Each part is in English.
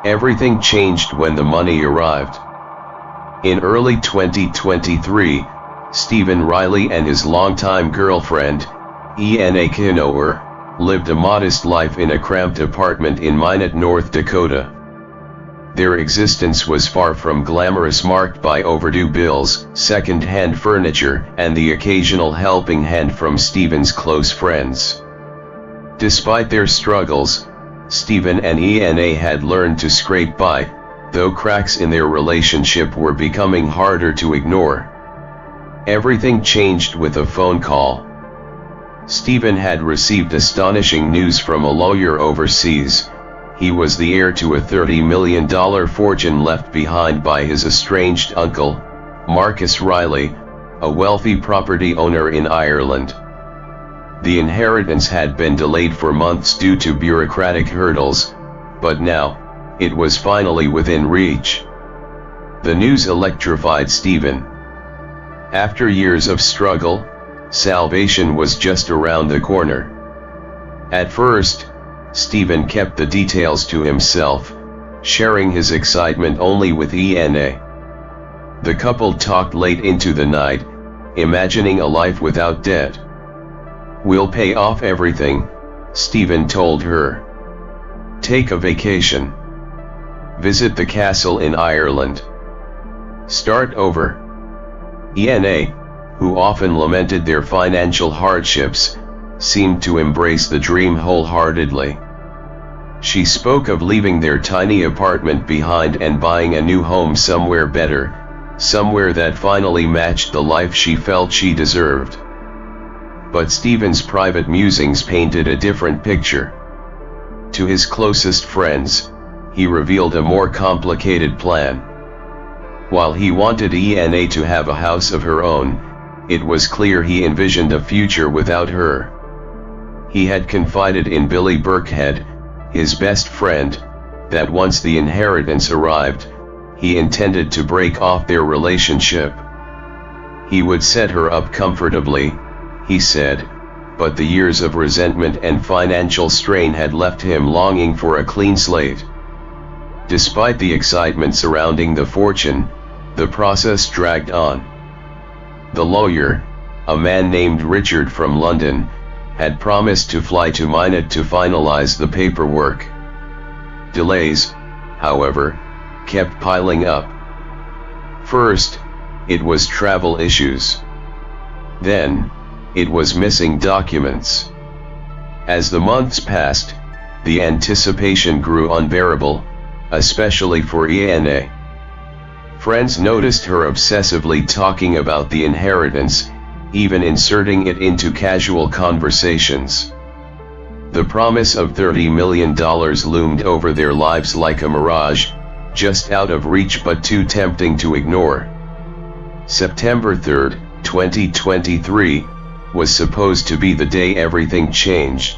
Everything changed when the money arrived. In early 2023, Stephen Riley and his longtime girlfriend, Ena Canoer, lived a modest life in a cramped apartment in Minot, North Dakota. Their existence was far from glamorous, marked by overdue bills, second-hand furniture, and the occasional helping hand from Stephen's close friends. Despite their struggles, Stephen and Ena had learned to scrape by, though cracks in their relationship were becoming harder to ignore. Everything changed with a phone call. Stephen had received astonishing news from a lawyer overseas. He was the heir to a $30 million fortune left behind by his estranged uncle, Marcus Riley, a wealthy property owner in Ireland. The inheritance had been delayed for months due to bureaucratic hurdles, but now, it was finally within reach. The news electrified Stephen. After years of struggle, salvation was just around the corner. At first, Stephen kept the details to himself, sharing his excitement only with Ena. The couple talked late into the night, imagining a life without debt. "We'll pay off everything," Stephen told her. "Take a vacation. Visit the castle in Ireland. Start over." Ena, who often lamented their financial hardships, seemed to embrace the dream wholeheartedly. She spoke of leaving their tiny apartment behind and buying a new home somewhere better, somewhere that finally matched the life she felt she deserved. But Stephen's private musings painted a different picture. To his closest friends, he revealed a more complicated plan. While he wanted Ena to have a house of her own, it was clear he envisioned a future without her. He had confided in Billy Burkhead, his best friend, that once the inheritance arrived, he intended to break off their relationship. He would set her up comfortably, he said, but the years of resentment and financial strain had left him longing for a clean slate. Despite the excitement surrounding the fortune, the process dragged on. The lawyer, a man named Richard from London, had promised to fly to Minot to finalize the paperwork. Delays, however, kept piling up. First, it was travel issues. Then, it was missing documents. As the months passed, the anticipation grew unbearable, especially for Ena. Friends noticed her obsessively talking about the inheritance, even inserting it into casual conversations. The promise of $30 million loomed over their lives like a mirage, just out of reach but too tempting to ignore. September 3, 2023, was supposed to be the day everything changed.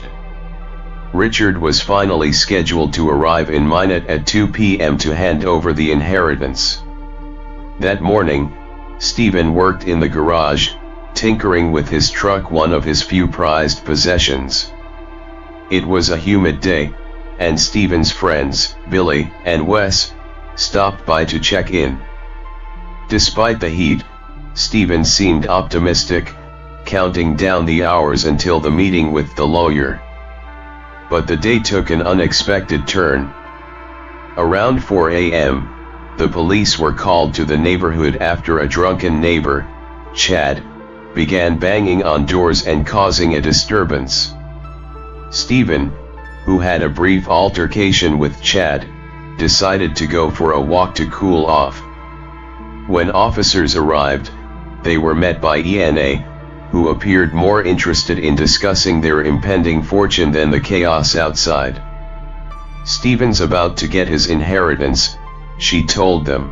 Richard was finally scheduled to arrive in Minot at 2 p.m. to hand over the inheritance. That morning, Stephen worked in the garage, tinkering with his truck, one of his few prized possessions. It was a humid day, and Stephen's friends, Billy and Wes, stopped by to check in. Despite the heat, Stephen seemed optimistic, counting down the hours until the meeting with the lawyer. But the day took an unexpected turn. Around 4 a.m., the police were called to the neighborhood after a drunken neighbor, Chad, began banging on doors and causing a disturbance. Stephen, who had a brief altercation with Chad, decided to go for a walk to cool off. When officers arrived, they were met by Ena, who appeared more interested in discussing their impending fortune than the chaos outside. "Stephen's about to get his inheritance," she told them.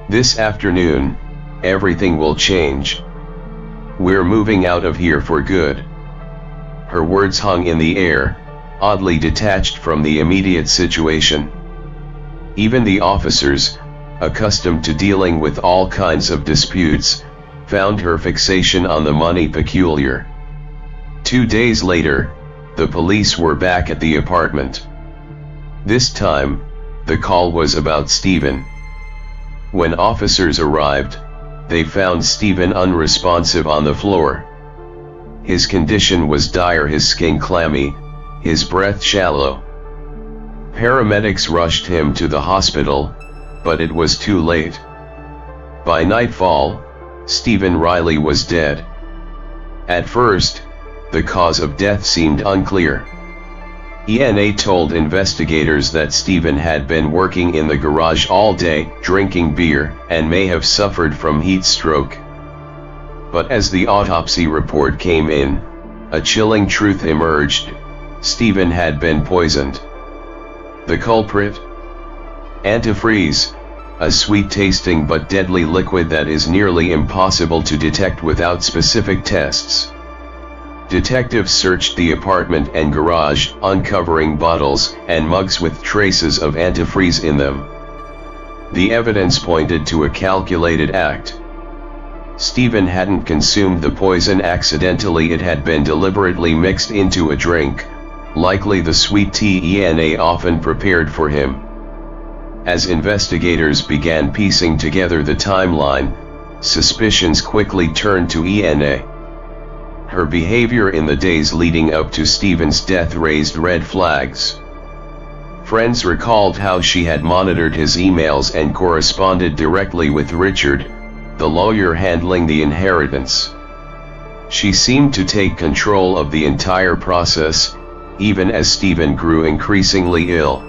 "This afternoon, everything will change. We're moving out of here for good." Her words hung in the air, oddly detached from the immediate situation. Even the officers, accustomed to dealing with all kinds of disputes, found her fixation on the money peculiar. 2 days later, the police were back at the apartment. This time, the call was about Stephen. When officers arrived, they found Stephen unresponsive on the floor. His condition was dire, his skin clammy, his breath shallow. Paramedics rushed him to the hospital, but it was too late. By nightfall, Stephen Riley was dead. At first, the cause of death seemed unclear. Ena told investigators that Stephen had been working in the garage all day, drinking beer, and may have suffered from heat stroke. But as the autopsy report came in, a chilling truth emerged: Stephen had been poisoned. The culprit? Antifreeze, a sweet-tasting but deadly liquid that is nearly impossible to detect without specific tests. Detectives searched the apartment and garage, uncovering bottles and mugs with traces of antifreeze in them. The evidence pointed to a calculated act. Stephen hadn't consumed the poison accidentally, it had been deliberately mixed into a drink, likely the sweet tea Ena often prepared for him. As investigators began piecing together the timeline, suspicions quickly turned to Ena. Her behavior in the days leading up to Stephen's death raised red flags. Friends recalled how she had monitored his emails and corresponded directly with Richard, the lawyer handling the inheritance. She seemed to take control of the entire process, even as Stephen grew increasingly ill.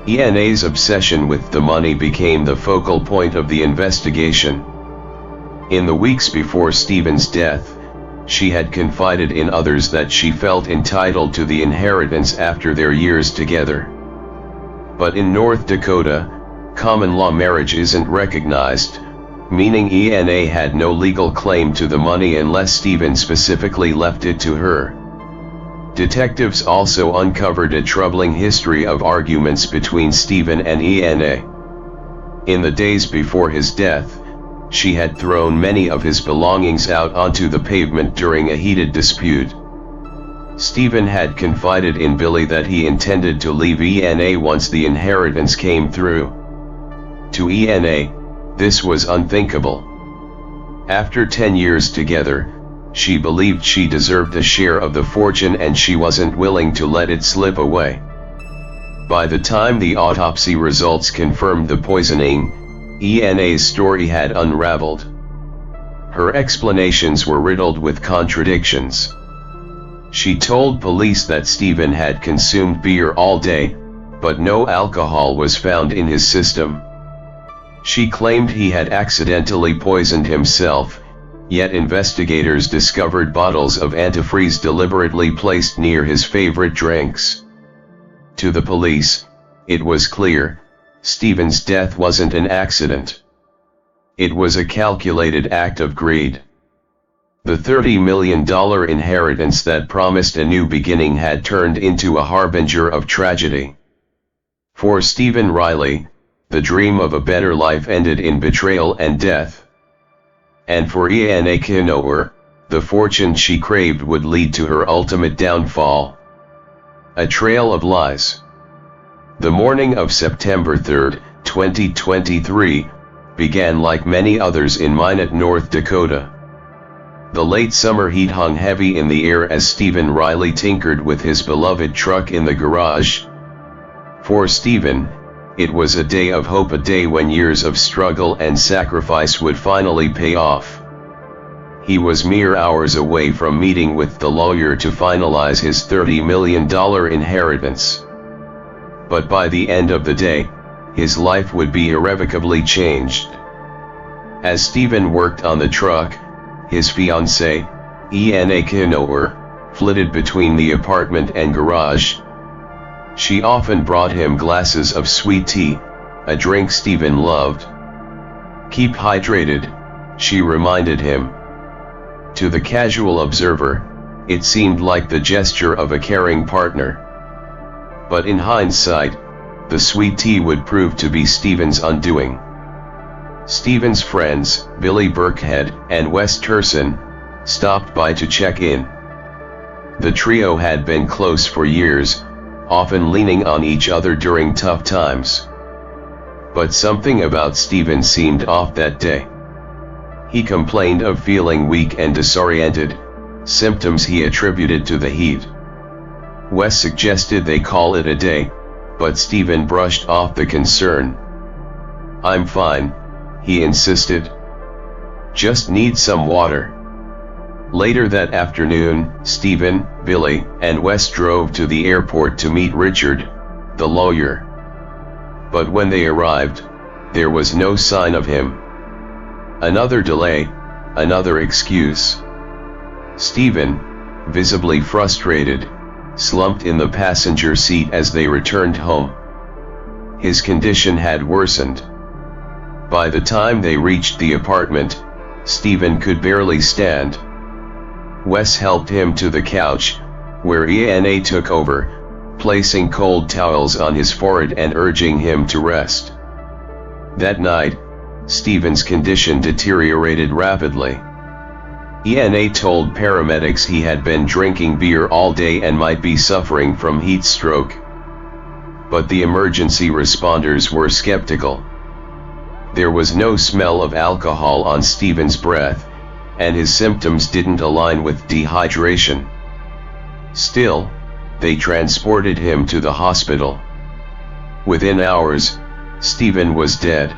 Ena's obsession with the money became the focal point of the investigation. In the weeks before Stephen's death, she had confided in others that she felt entitled to the inheritance after their years together. But in North Dakota, common law marriage isn't recognized, meaning Ena had no legal claim to the money unless Stephen specifically left it to her. Detectives also uncovered a troubling history of arguments between Stephen and Ena. In the days before his death, she had thrown many of his belongings out onto the pavement during a heated dispute. Stephen had confided in Billy that he intended to leave Ena once the inheritance came through. To Ena, this was unthinkable. After 10 years together, she believed she deserved a share of the fortune and she wasn't willing to let it slip away. By the time the autopsy results confirmed the poisoning, Ena's story had unraveled. Her explanations were riddled with contradictions. She told police that Stephen had consumed beer all day, but no alcohol was found in his system. She claimed he had accidentally poisoned himself, yet investigators discovered bottles of antifreeze deliberately placed near his favorite drinks. To the police, it was clear: Stephen's death wasn't an accident. It was a calculated act of greed. The $30 million inheritance that promised a new beginning had turned into a harbinger of tragedy. For Stephen Riley, the dream of a better life ended in betrayal and death. And for Ena Canoer, the fortune she craved would lead to her ultimate downfall. A trail of lies. The morning of September 3, 2023, began like many others in Minot, North Dakota. The late summer heat hung heavy in the air as Stephen Riley tinkered with his beloved truck in the garage. For Stephen, it was a day of hope, a day when years of struggle and sacrifice would finally pay off. He was mere hours away from meeting with the lawyer to finalize his $30 million inheritance. But by the end of the day, his life would be irrevocably changed. As Stephen worked on the truck, his fiancée, Ena Canoer, flitted between the apartment and garage. She often brought him glasses of sweet tea, a drink Stephen loved. "Keep hydrated," she reminded him. To the casual observer, it seemed like the gesture of a caring partner. But in hindsight, the sweet tea would prove to be Stephen's undoing. Stephen's friends, Billy Burkhead and Wes Turson, stopped by to check in. The trio had been close for years, often leaning on each other during tough times. But something about Stephen seemed off that day. He complained of feeling weak and disoriented, symptoms he attributed to the heat. Wes suggested they call it a day, but Stephen brushed off the concern. "I'm fine," he insisted. "Just need some water." Later that afternoon, Stephen, Billy, and Wes drove to the airport to meet Richard, the lawyer. But when they arrived, there was no sign of him. Another delay, another excuse. Stephen, visibly frustrated, slumped in the passenger seat as they returned home. His condition had worsened. By the time they reached the apartment, Stephen could barely stand. Wes helped him to the couch, where Ena took over, placing cold towels on his forehead and urging him to rest. That night, Stephen's condition deteriorated rapidly. Ena told paramedics he had been drinking beer all day and might be suffering from heat stroke. But the emergency responders were skeptical. There was no smell of alcohol on Stephen's breath, and his symptoms didn't align with dehydration. Still, they transported him to the hospital. Within hours, Stephen was dead.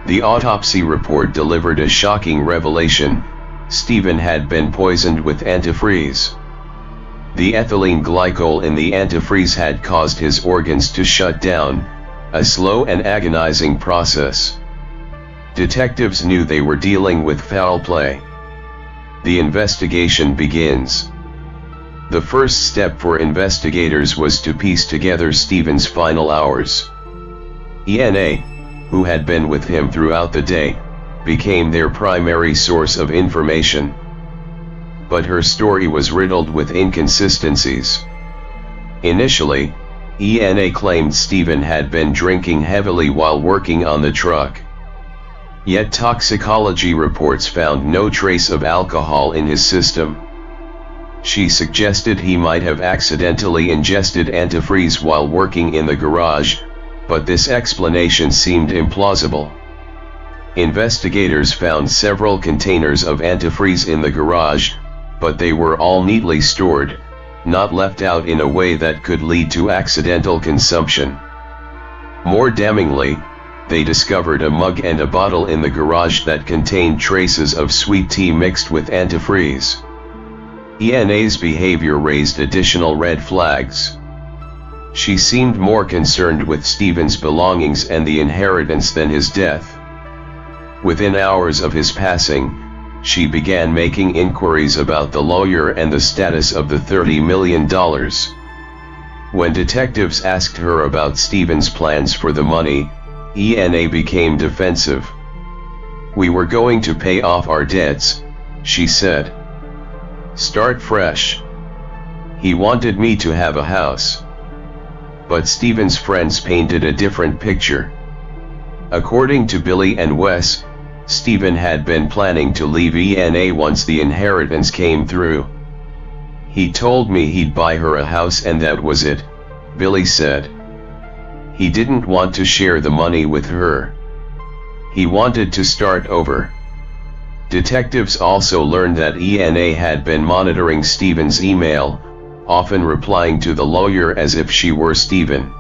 The autopsy report delivered a shocking revelation: Stephen had been poisoned with antifreeze. The ethylene glycol in the antifreeze had caused his organs to shut down, a slow and agonizing process. Detectives knew they were dealing with foul play. The investigation begins. The first step for investigators was to piece together Stephen's final hours. Ena, who had been with him throughout the day, became their primary source of information. But her story was riddled with inconsistencies. Initially, Ena claimed Stephen had been drinking heavily while working on the truck. Yet toxicology reports found no trace of alcohol in his system. She suggested he might have accidentally ingested antifreeze while working in the garage, but this explanation seemed implausible. Investigators found several containers of antifreeze in the garage, but they were all neatly stored, not left out in a way that could lead to accidental consumption. More damningly, they discovered a mug and a bottle in the garage that contained traces of sweet tea mixed with antifreeze. Ena's behavior raised additional red flags. She seemed more concerned with Stephen's belongings and the inheritance than his death. Within hours of his passing, she began making inquiries about the lawyer and the status of the $30 million. When detectives asked her about Stephen's plans for the money, Ena became defensive. "We were going to pay off our debts," she said. "Start fresh. He wanted me to have a house." But Stephen's friends painted a different picture. According to Billy and Wes, Stephen had been planning to leave Ena once the inheritance came through. "He told me he'd buy her a house and that was it," Billy said. He didn't want to share the money with her. He wanted to start over. Detectives also learned that Ena had been monitoring Stephen's email, often replying to the lawyer as if she were Stephen.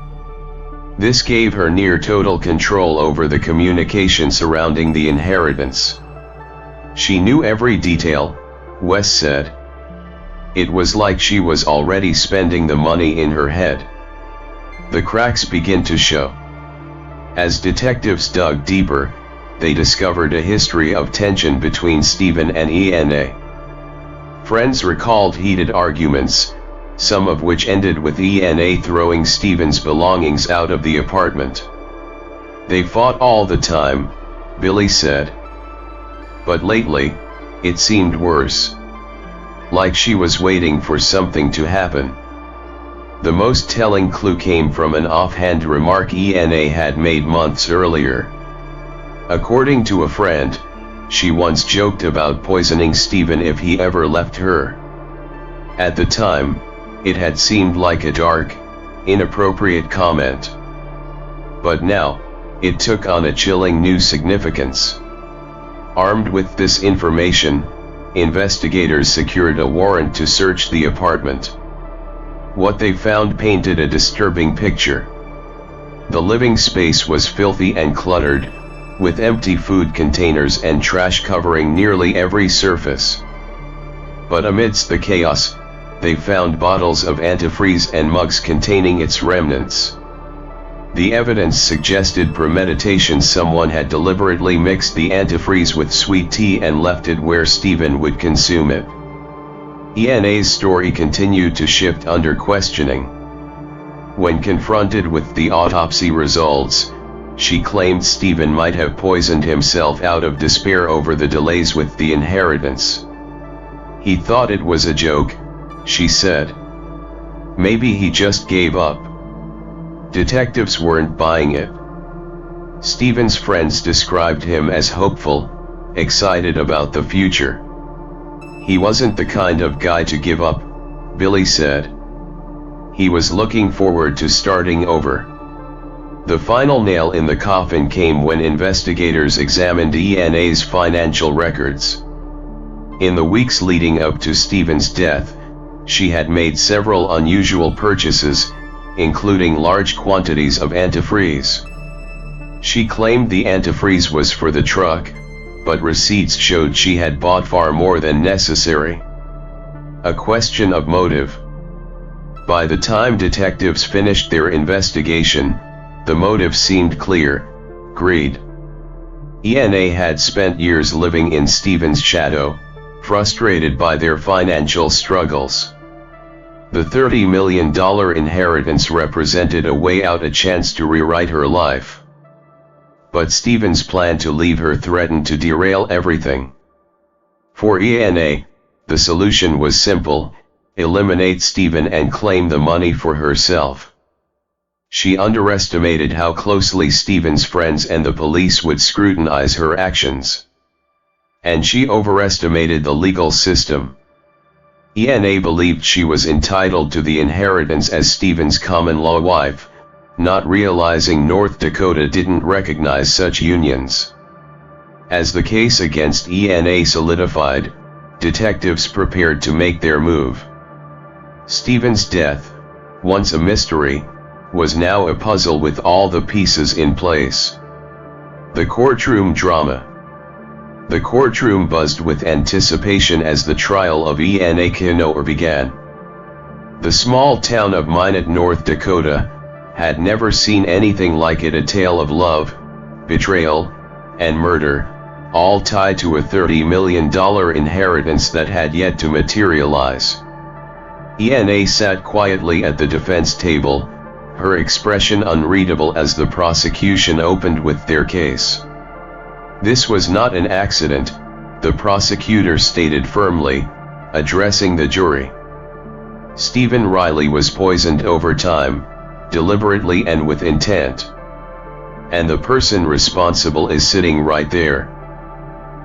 This gave her near total control over the communication surrounding the inheritance. She knew every detail, Wes said. It was like she was already spending the money in her head. The cracks began to show. As detectives dug deeper, they discovered a history of tension between Stephen and Ena. Friends recalled heated arguments, some of which ended with Ena throwing Stephen's belongings out of the apartment. "They fought all the time," Billy said. But lately, it seemed worse. Like she was waiting for something to happen. The most telling clue came from an offhand remark Ena had made months earlier. According to a friend, she once joked about poisoning Stephen if he ever left her. At the time, it had seemed like a dark, inappropriate comment. But now, it took on a chilling new significance. Armed with this information, investigators secured a warrant to search the apartment. What they found painted a disturbing picture. The living space was filthy and cluttered, with empty food containers and trash covering nearly every surface. But amidst the chaos, they found bottles of antifreeze and mugs containing its remnants. The evidence suggested premeditation. Someone had deliberately mixed the antifreeze with sweet tea and left it where Stephen would consume it. Ena's story continued to shift under questioning. When confronted with the autopsy results, she claimed Stephen might have poisoned himself out of despair over the delays with the inheritance. He thought it was a joke, she said. Maybe he just gave up. Detectives weren't buying it. Stephen's friends described him as hopeful, excited about the future. He wasn't the kind of guy to give up, Billy said. He was looking forward to starting over. The final nail in the coffin came when investigators examined Ena's financial records. In the weeks leading up to Stephen's death, she had made several unusual purchases, including large quantities of antifreeze. She claimed the antifreeze was for the truck, but receipts showed she had bought far more than necessary. A question of motive. By the time detectives finished their investigation, the motive seemed clear: greed. Ena had spent years living in Stephen's shadow, frustrated by their financial struggles. The $30 million inheritance represented a way out, a chance to rewrite her life. But Stephen's plan to leave her threatened to derail everything. For Ena, the solution was simple: eliminate Stephen and claim the money for herself. She underestimated how closely Stephen's friends and the police would scrutinize her actions. And she overestimated the legal system. Ena believed she was entitled to the inheritance as Stephen's common-law wife, not realizing North Dakota didn't recognize such unions. As the case against Ena solidified, detectives prepared to make their move. Stephen's death, once a mystery, was now a puzzle with all the pieces in place. The courtroom drama. The courtroom buzzed with anticipation as the trial of Ena Canoer began. The small town of Minot, North Dakota, had never seen anything like it: a tale of love, betrayal, and murder, all tied to a $30 million inheritance that had yet to materialize. Ena sat quietly at the defense table, her expression unreadable as the prosecution opened with their case. This was not an accident, the prosecutor stated firmly, addressing the jury. Stephen Riley was poisoned over time, deliberately and with intent. And the person responsible is sitting right there.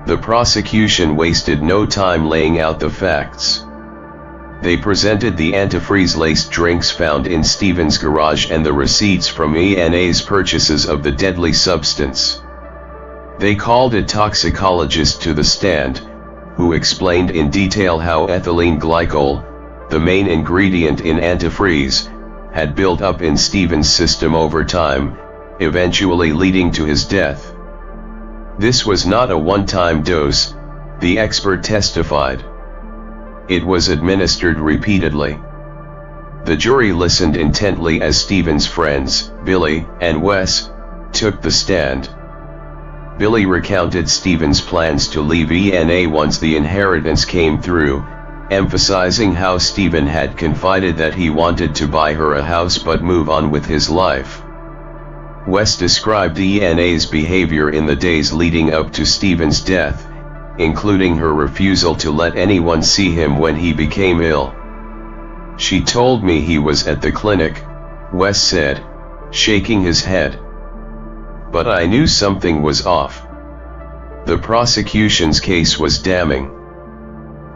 The prosecution wasted no time laying out the facts. They presented the antifreeze-laced drinks found in Stephen's garage and the receipts from Ena's purchases of the deadly substance. They called a toxicologist to the stand, who explained in detail how ethylene glycol, the main ingredient in antifreeze, had built up in Stephen's system over time, eventually leading to his death. This was not a one-time dose, the expert testified. It was administered repeatedly. The jury listened intently as Stephen's friends, Billy and Wes, took the stand. Billy recounted Stephen's plans to leave Ena once the inheritance came through, emphasizing how Stephen had confided that he wanted to buy her a house but move on with his life. Wes described Ena's behavior in the days leading up to Stephen's death, including her refusal to let anyone see him when he became ill. She told me he was at the clinic, Wes said, shaking his head. But I knew something was off. The prosecution's case was damning.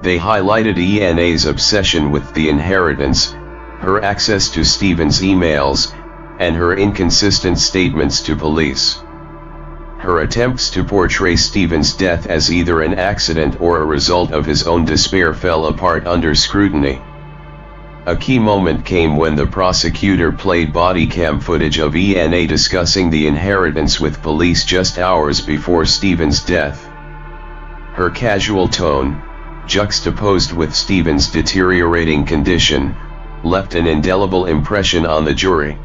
They highlighted Ena's obsession with the inheritance, her access to Stephen's emails, and her inconsistent statements to police. Her attempts to portray Stephen's death as either an accident or a result of his own despair fell apart under scrutiny. A key moment came when the prosecutor played body cam footage of Ena discussing the inheritance with police just hours before Stephen's death. Her casual tone, juxtaposed with Stephen's deteriorating condition, left an indelible impression on the jury.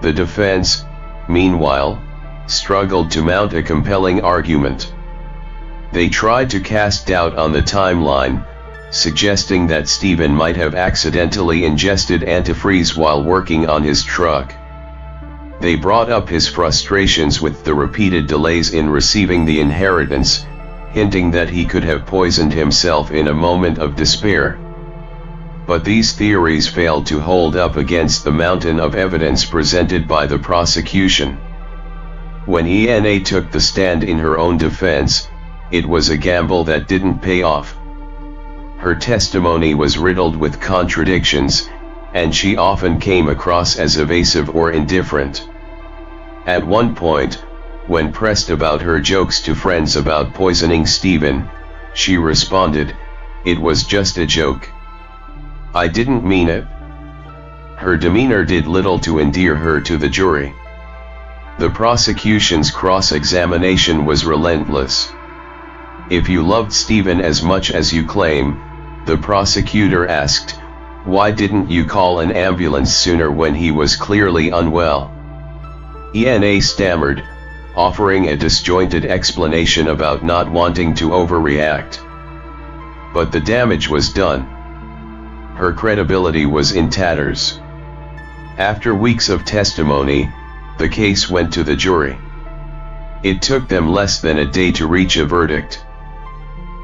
The defense, meanwhile, struggled to mount a compelling argument. They tried to cast doubt on the timeline, suggesting that Stephen might have accidentally ingested antifreeze while working on his truck. They brought up his frustrations with the repeated delays in receiving the inheritance, hinting that he could have poisoned himself in a moment of despair. But these theories failed to hold up against the mountain of evidence presented by the prosecution. When Ena took the stand in her own defense, it was a gamble that didn't pay off. Her testimony was riddled with contradictions, and she often came across as evasive or indifferent. At one point, when pressed about her jokes to friends about poisoning Stephen, she responded, "It was just a joke. I didn't mean it." Her demeanor did little to endear her to the jury. The prosecution's cross-examination was relentless. "If you loved Stephen as much as you claim," the prosecutor asked, "why didn't you call an ambulance sooner when he was clearly unwell?" Ena stammered, offering a disjointed explanation about not wanting to overreact. But the damage was done. Her credibility was in tatters. After weeks of testimony, the case went to the jury. It took them less than a day to reach a verdict.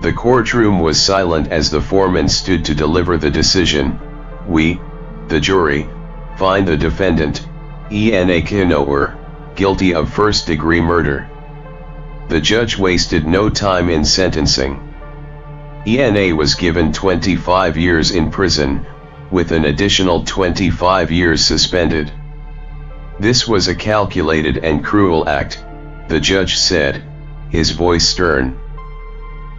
The courtroom was silent as the foreman stood to deliver the decision. "We, the jury, find the defendant, Ena Canoer, guilty of first-degree murder." The judge wasted no time in sentencing. Ena was given 25 years in prison, with an additional 25 years suspended. "This was a calculated and cruel act," the judge said, his voice stern.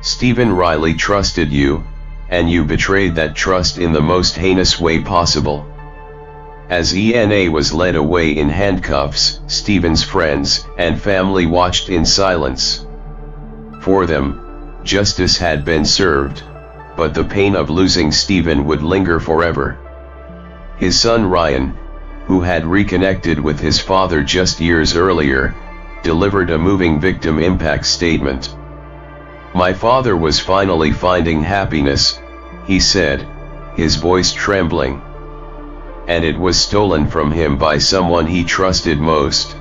"Stephen Riley trusted you, and you betrayed that trust in the most heinous way possible." As Ena was led away in handcuffs, Stephen's friends and family watched in silence. For them, justice had been served, but the pain of losing Stephen would linger forever. His son Ryan, who had reconnected with his father just years earlier, delivered a moving victim impact statement. "My father was finally finding happiness," he said, his voice trembling. "And it was stolen from him by someone he trusted most."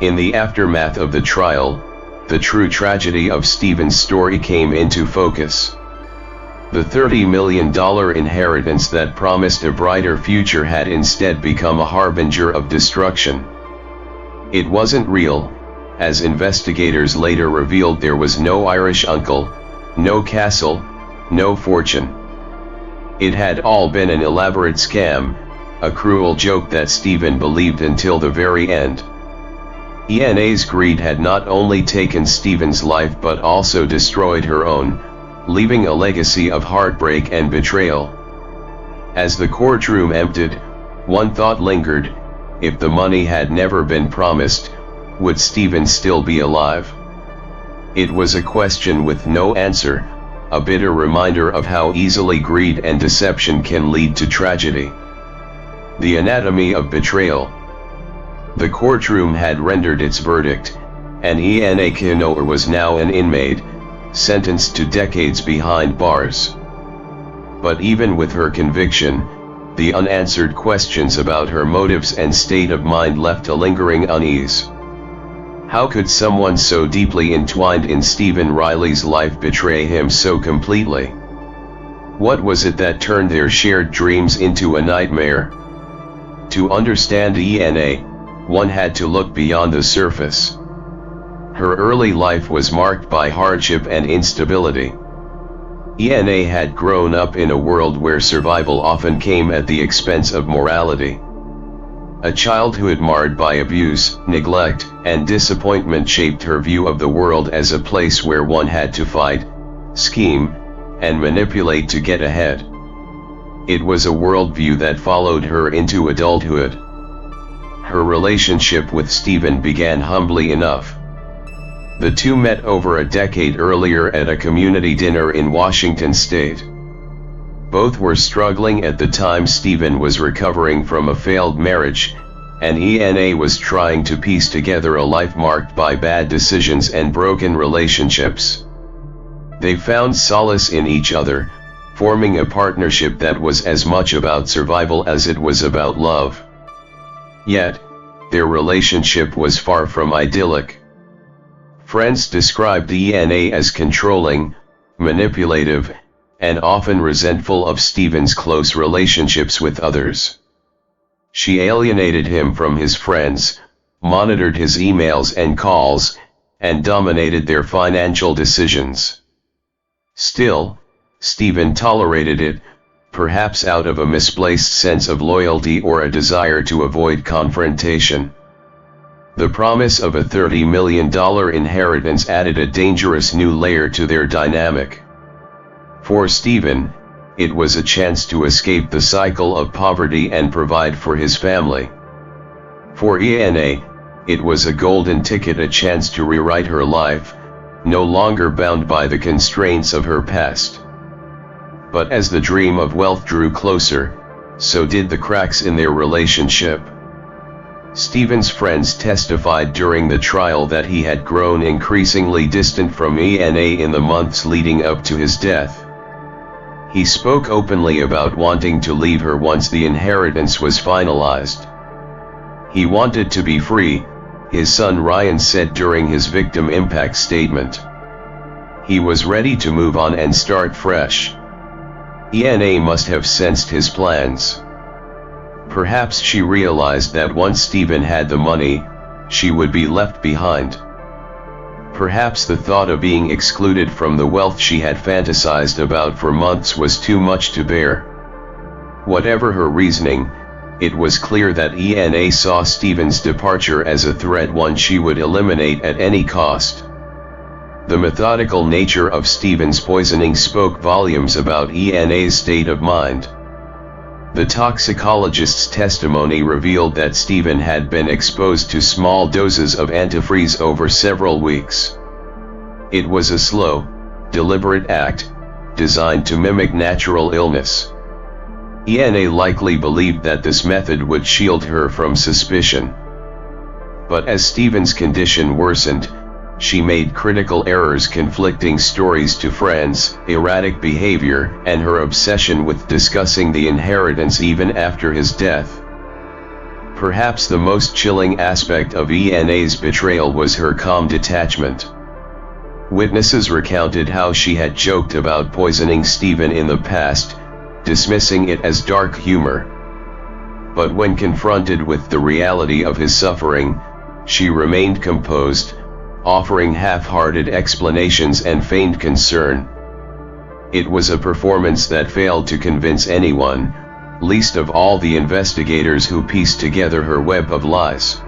In the aftermath of the trial, the true tragedy of Stephen's story came into focus. The $30 million inheritance that promised a brighter future had instead become a harbinger of destruction. It wasn't real. As investigators later revealed, there was no Irish uncle, no castle, no fortune. It had all been an elaborate scam, a cruel joke that Stephen believed until the very end. Ena's greed had not only taken Stephen's life but also destroyed her own, leaving a legacy of heartbreak and betrayal. As the courtroom emptied, one thought lingered: if the money had never been promised, would Stephen still be alive? It was a question with no answer, a bitter reminder of how easily greed and deception can lead to tragedy. The anatomy of betrayal. The courtroom had rendered its verdict, and Ena Canoer was now an inmate, sentenced to decades behind bars. But even with her conviction, the unanswered questions about her motives and state of mind left a lingering unease. How could someone so deeply entwined in Stephen Riley's life betray him so completely? What was it that turned their shared dreams into a nightmare? To understand Ena, one had to look beyond the surface. Her early life was marked by hardship and instability. Ena had grown up in a world where survival often came at the expense of morality. A childhood marred by abuse, neglect, and disappointment shaped her view of the world as a place where one had to fight, scheme, and manipulate to get ahead. It was a worldview that followed her into adulthood. Her relationship with Stephen began humbly enough. The two met over a decade earlier at a community dinner in Washington state. Both were struggling at the time. Stephen was recovering from a failed marriage, and Ena was trying to piece together a life marked by bad decisions and broken relationships. They found solace in each other, forming a partnership that was as much about survival as it was about love. Yet, their relationship was far from idyllic. Friends described Ena as controlling, manipulative, and often resentful of Stephen's close relationships with others. She alienated him from his friends, monitored his emails and calls, and dominated their financial decisions. Still, Stephen tolerated it, perhaps out of a misplaced sense of loyalty or a desire to avoid confrontation. The promise of a $30 million inheritance added a dangerous new layer to their dynamic. For Stephen, it was a chance to escape the cycle of poverty and provide for his family. For Ena, it was a golden ticket, a chance to rewrite her life, no longer bound by the constraints of her past. But as the dream of wealth drew closer, so did the cracks in their relationship. Stephen's friends testified during the trial that he had grown increasingly distant from Ena in the months leading up to his death. He spoke openly about wanting to leave her once the inheritance was finalized. He wanted to be free, his son Ryan said during his victim impact statement. He was ready to move on and start fresh. Ena must have sensed his plans. Perhaps she realized that once Stephen had the money, she would be left behind. Perhaps the thought of being excluded from the wealth she had fantasized about for months was too much to bear. Whatever her reasoning, it was clear that Ena saw Stephen's departure as a threat, one she would eliminate at any cost. The methodical nature of Stephen's poisoning spoke volumes about Ena's state of mind. The toxicologist's testimony revealed that Stephen had been exposed to small doses of antifreeze over several weeks. It was a slow, deliberate act, designed to mimic natural illness. Ena likely believed that this method would shield her from suspicion. But as Stephen's condition worsened, she made critical errors, conflicting stories to friends, erratic behavior, and her obsession with discussing the inheritance even after his death. Perhaps the most chilling aspect of Ena's betrayal was her calm detachment. Witnesses recounted how she had joked about poisoning Stephen in the past, dismissing it as dark humor. But when confronted with the reality of his suffering, she remained composed, offering half-hearted explanations and feigned concern. It was a performance that failed to convince anyone, least of all the investigators who pieced together her web of lies.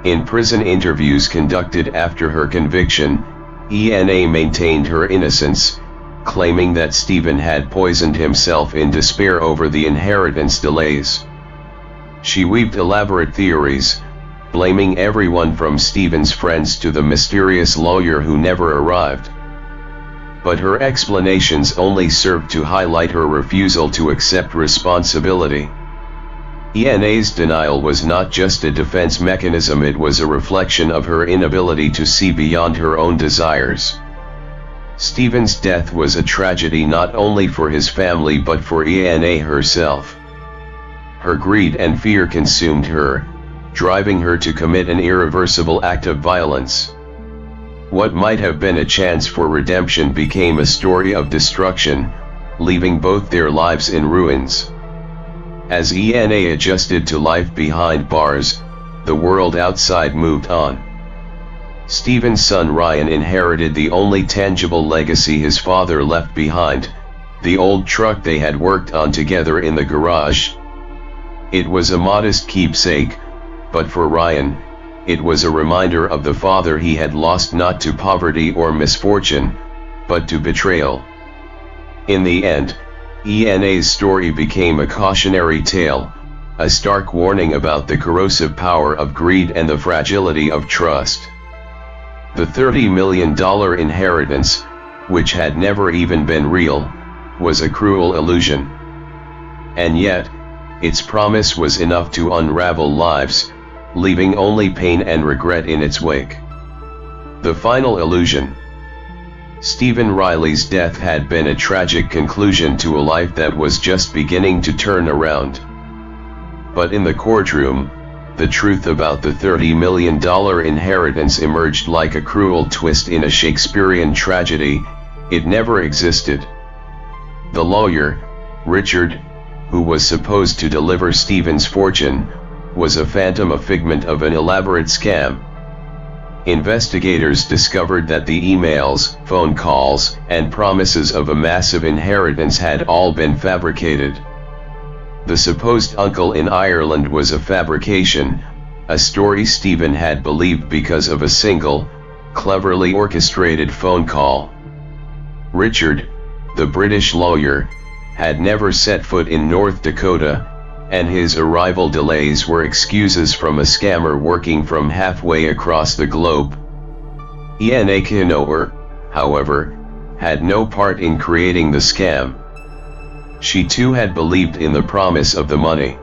In prison interviews conducted after her conviction, Ena maintained her innocence, claiming that Stephen had poisoned himself in despair over the inheritance delays. She weaved elaborate theories, blaming everyone from Stephen's friends to the mysterious lawyer who never arrived. But her explanations only served to highlight her refusal to accept responsibility. Ena's denial was not just a defense mechanism, it was a reflection of her inability to see beyond her own desires. Stephen's death was a tragedy not only for his family but for Ena herself. Her greed and fear consumed her, driving her to commit an irreversible act of violence. What might have been a chance for redemption became a story of destruction, leaving both their lives in ruins. As Ena adjusted to life behind bars, the world outside moved on. Stephen's son Ryan inherited the only tangible legacy his father left behind, the old truck they had worked on together in the garage. It was a modest keepsake, but for Ryan, it was a reminder of the father he had lost, not to poverty or misfortune, but to betrayal. In the end, Ena's story became a cautionary tale, a stark warning about the corrosive power of greed and the fragility of trust. The $30 million inheritance, which had never even been real, was a cruel illusion. And yet, its promise was enough to unravel lives, leaving only pain and regret in its wake. The final illusion. Stephen Riley's death had been a tragic conclusion to a life that was just beginning to turn around. But in the courtroom, the truth about the $30 million inheritance emerged like a cruel twist in a Shakespearean tragedy. It never existed. The lawyer, Richard, who was supposed to deliver Stephen's fortune, was a phantom, a figment of an elaborate scam. Investigators discovered that the emails, phone calls, and promises of a massive inheritance had all been fabricated. The supposed uncle in Ireland was a fabrication, a story Stephen had believed because of a single, cleverly orchestrated phone call. Richard, the British lawyer, had never set foot in North Dakota, and his arrival delays were excuses from a scammer working from halfway across the globe. Ena Canoer, however, had no part in creating the scam. She too had believed in the promise of the money.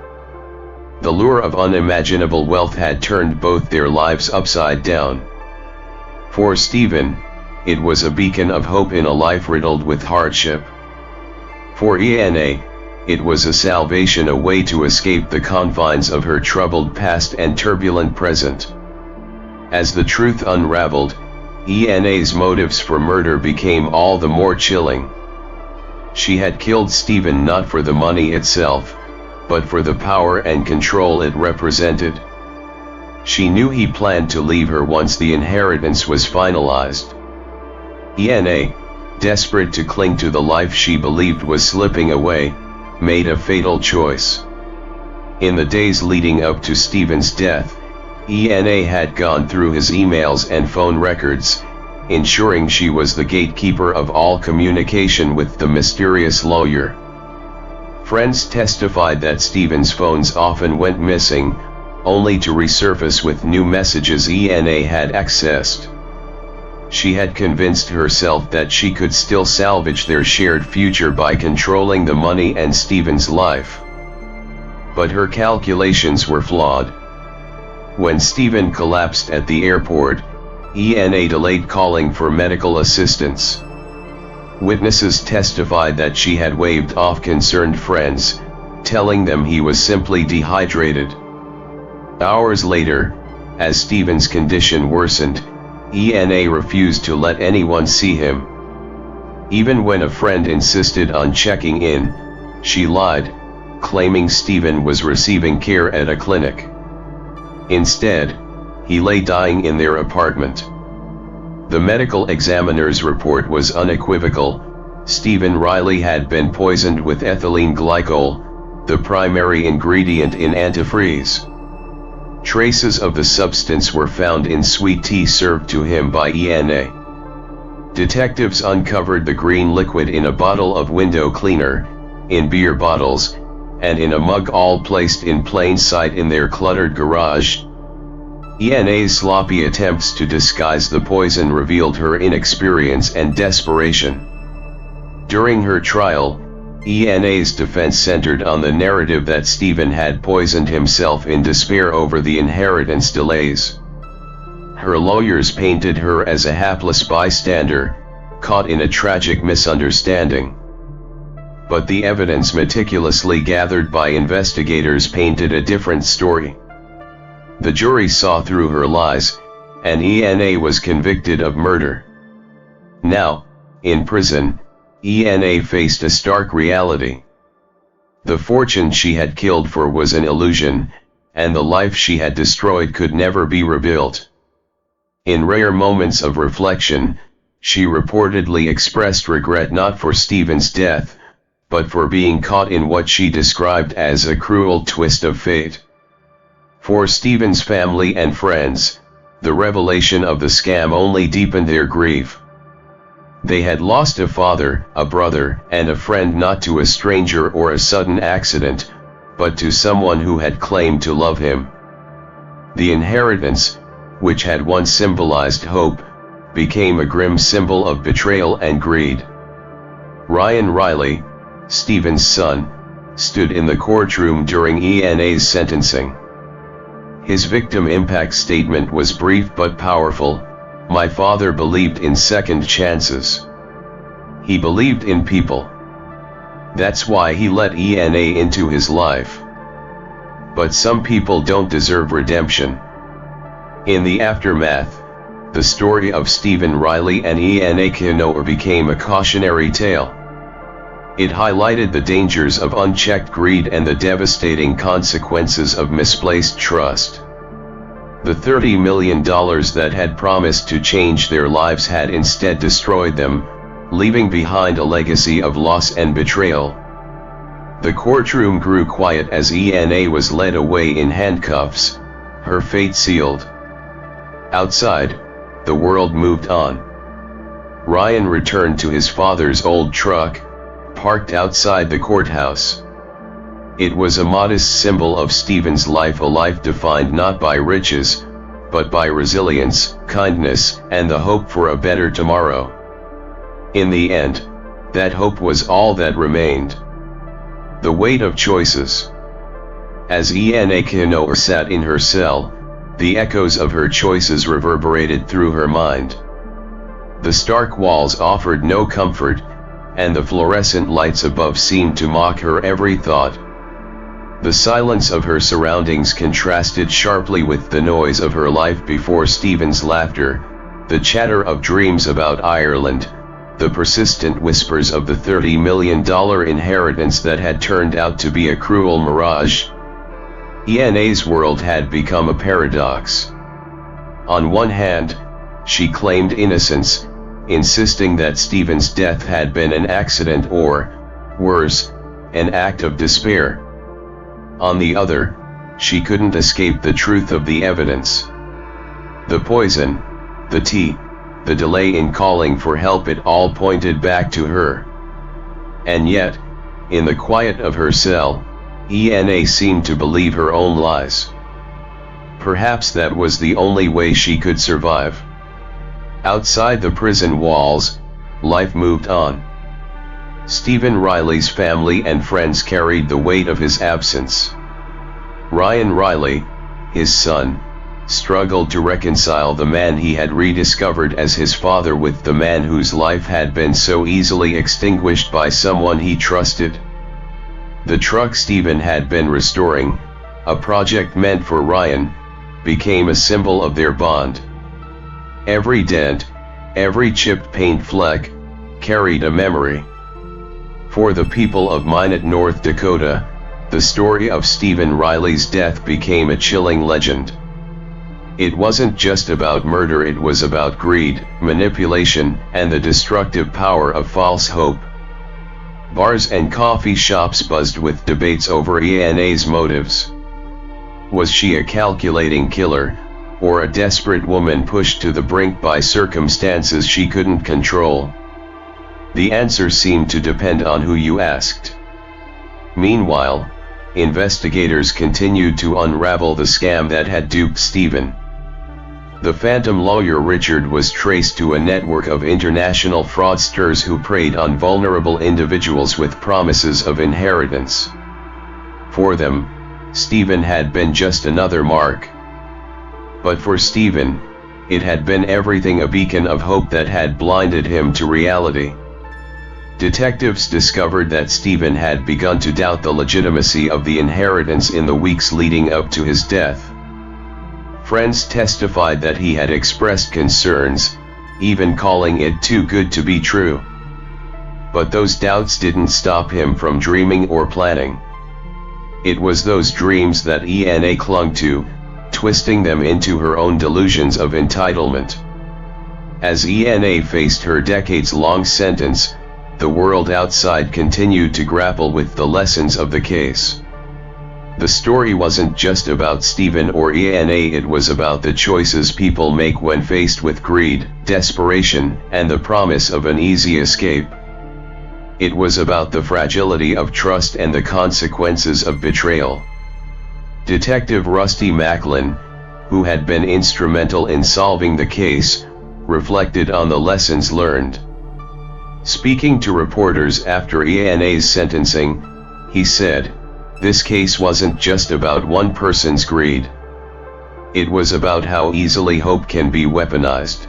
The lure of unimaginable wealth had turned both their lives upside down. For Stephen, it was a beacon of hope in a life riddled with hardship. For Ena, it was a salvation, a way to escape the confines of her troubled past and turbulent present. As the truth unraveled, Ena's motives for murder became all the more chilling. She had killed Stephen not for the money itself, but for the power and control it represented. She knew he planned to leave her once the inheritance was finalized. Ena, desperate to cling to the life she believed was slipping away, made a fatal choice. In the days leading up to Stephen's death, Ena had gone through his emails and phone records, ensuring she was the gatekeeper of all communication with the mysterious lawyer. Friends testified that Stephen's phones often went missing, only to resurface with new messages Ena had accessed. She had convinced herself that she could still salvage their shared future by controlling the money and Stephen's life. But her calculations were flawed. When Stephen collapsed at the airport, Ena delayed calling for medical assistance. Witnesses testified that she had waved off concerned friends, telling them he was simply dehydrated. Hours later, as Stephen's condition worsened, Ena refused to let anyone see him. Even when a friend insisted on checking in, she lied, claiming Stephen was receiving care at a clinic. Instead, he lay dying in their apartment. The medical examiner's report was unequivocal. Stephen Riley had been poisoned with ethylene glycol, the primary ingredient in antifreeze. Traces of the substance were found in sweet tea served to him by Ena. Detectives uncovered the green liquid in a bottle of window cleaner, in beer bottles, and in a mug, all placed in plain sight in their cluttered garage. Ena's sloppy attempts to disguise the poison revealed her inexperience and desperation. During her trial, Ena's defense centered on the narrative that Stephen had poisoned himself in despair over the inheritance delays. Her lawyers painted her as a hapless bystander, caught in a tragic misunderstanding. But the evidence meticulously gathered by investigators painted a different story. The jury saw through her lies, and Ena was convicted of murder. Now, in prison, Ena faced a stark reality. The fortune she had killed for was an illusion, and the life she had destroyed could never be rebuilt. In rare moments of reflection, she reportedly expressed regret not for Stephen's death, but for being caught in what she described as a cruel twist of fate. For Stephen's family and friends, the revelation of the scam only deepened their grief. They had lost a father, a brother, and a friend, not to a stranger or a sudden accident, but to someone who had claimed to love him. The inheritance, which had once symbolized hope, became a grim symbol of betrayal and greed. Ryan Riley, Stephen's son, stood in the courtroom during Ena's sentencing. His victim impact statement was brief but powerful. "My father believed in second chances. He believed in people. That's why he let Ena into his life. But some people don't deserve redemption." In the aftermath, the story of Stephen Riley and Ena Canoer became a cautionary tale. It highlighted the dangers of unchecked greed and the devastating consequences of misplaced trust. The $30 million that had promised to change their lives had instead destroyed them, leaving behind a legacy of loss and betrayal. The courtroom grew quiet as Ena was led away in handcuffs, her fate sealed. Outside, the world moved on. Ryan returned to his father's old truck, parked outside the courthouse. It was a modest symbol of Stephen's life, a life defined not by riches, but by resilience, kindness, and the hope for a better tomorrow. In the end, that hope was all that remained. The weight of choices. As Ena Canoer sat in her cell, the echoes of her choices reverberated through her mind. The stark walls offered no comfort, and the fluorescent lights above seemed to mock her every thought. The silence of her surroundings contrasted sharply with the noise of her life before Stephen's laughter, the chatter of dreams about Ireland, the persistent whispers of the $30 million inheritance that had turned out to be a cruel mirage. Ena's world had become a paradox. On one hand, she claimed innocence, insisting that Stephen's death had been an accident or, worse, an act of despair. On the other, she couldn't escape the truth of the evidence. The poison, the tea, the delay in calling for help, it all pointed back to her. And yet, in the quiet of her cell, Ena seemed to believe her own lies. Perhaps that was the only way she could survive. Outside the prison walls, life moved on. Stephen Riley's family and friends carried the weight of his absence. Ryan Riley, his son, struggled to reconcile the man he had rediscovered as his father with the man whose life had been so easily extinguished by someone he trusted. The truck Stephen had been restoring, a project meant for Ryan, became a symbol of their bond. Every dent, every chipped paint fleck, carried a memory. For the people of Minot, North Dakota, the story of Stephen Riley's death became a chilling legend. It wasn't just about murder, it was about greed, manipulation, and the destructive power of false hope. Bars and coffee shops buzzed with debates over Ena's motives. Was she a calculating killer, or a desperate woman pushed to the brink by circumstances she couldn't control? The answer seemed to depend on who you asked. Meanwhile, investigators continued to unravel the scam that had duped Stephen. The phantom lawyer Richard was traced to a network of international fraudsters who preyed on vulnerable individuals with promises of inheritance. For them, Stephen had been just another mark. But for Stephen, it had been everything, a beacon of hope that had blinded him to reality. Detectives discovered that Stephen had begun to doubt the legitimacy of the inheritance in the weeks leading up to his death. Friends testified that he had expressed concerns, even calling it too good to be true. But those doubts didn't stop him from dreaming or planning. It was those dreams that Ena clung to, twisting them into her own delusions of entitlement. As Ena faced her decades-long sentence, the world outside continued to grapple with the lessons of the case. The story wasn't just about Stephen or Ena, it was about the choices people make when faced with greed, desperation, and the promise of an easy escape. It was about the fragility of trust and the consequences of betrayal. Detective Rusty Macklin, who had been instrumental in solving the case, reflected on the lessons learned. Speaking to reporters after Ena's sentencing, he said, "This case wasn't just about one person's greed. It was about how easily hope can be weaponized."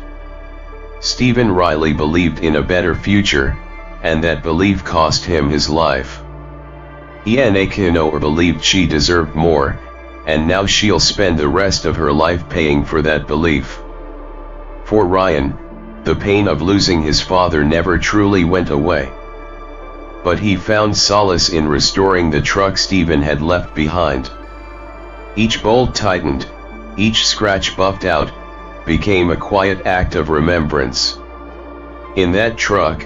Stephen Riley believed in a better future, and that belief cost him his life. Ena Canoer believed she deserved more, and now she'll spend the rest of her life paying for that belief. For Ryan, the pain of losing his father never truly went away. But he found solace in restoring the truck Stephen had left behind. Each bolt tightened, each scratch buffed out, became a quiet act of remembrance. In that truck,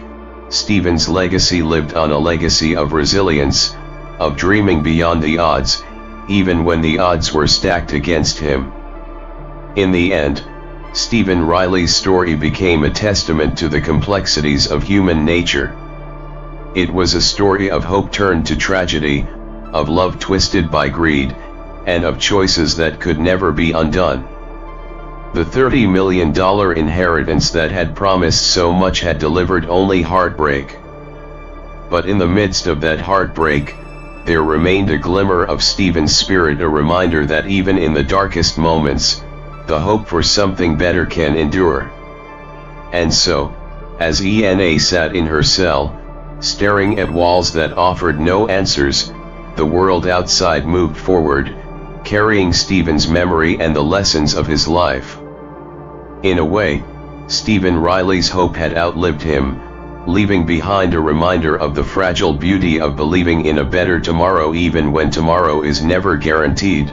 Stephen's legacy lived on, a legacy of resilience, of dreaming beyond the odds, even when the odds were stacked against him. In the end, Stephen Riley's story became a testament to the complexities of human nature. It was a story of hope turned to tragedy, of love twisted by greed, and of choices that could never be undone. The $30 million inheritance that had promised so much had delivered only heartbreak. But in the midst of that heartbreak, there remained a glimmer of Stephen's spirit, a reminder that even in the darkest moments, the hope for something better can endure. And so, as Ena sat in her cell, staring at walls that offered no answers, the world outside moved forward, carrying Stephen's memory and the lessons of his life. In a way, Stephen Riley's hope had outlived him, leaving behind a reminder of the fragile beauty of believing in a better tomorrow even when tomorrow is never guaranteed.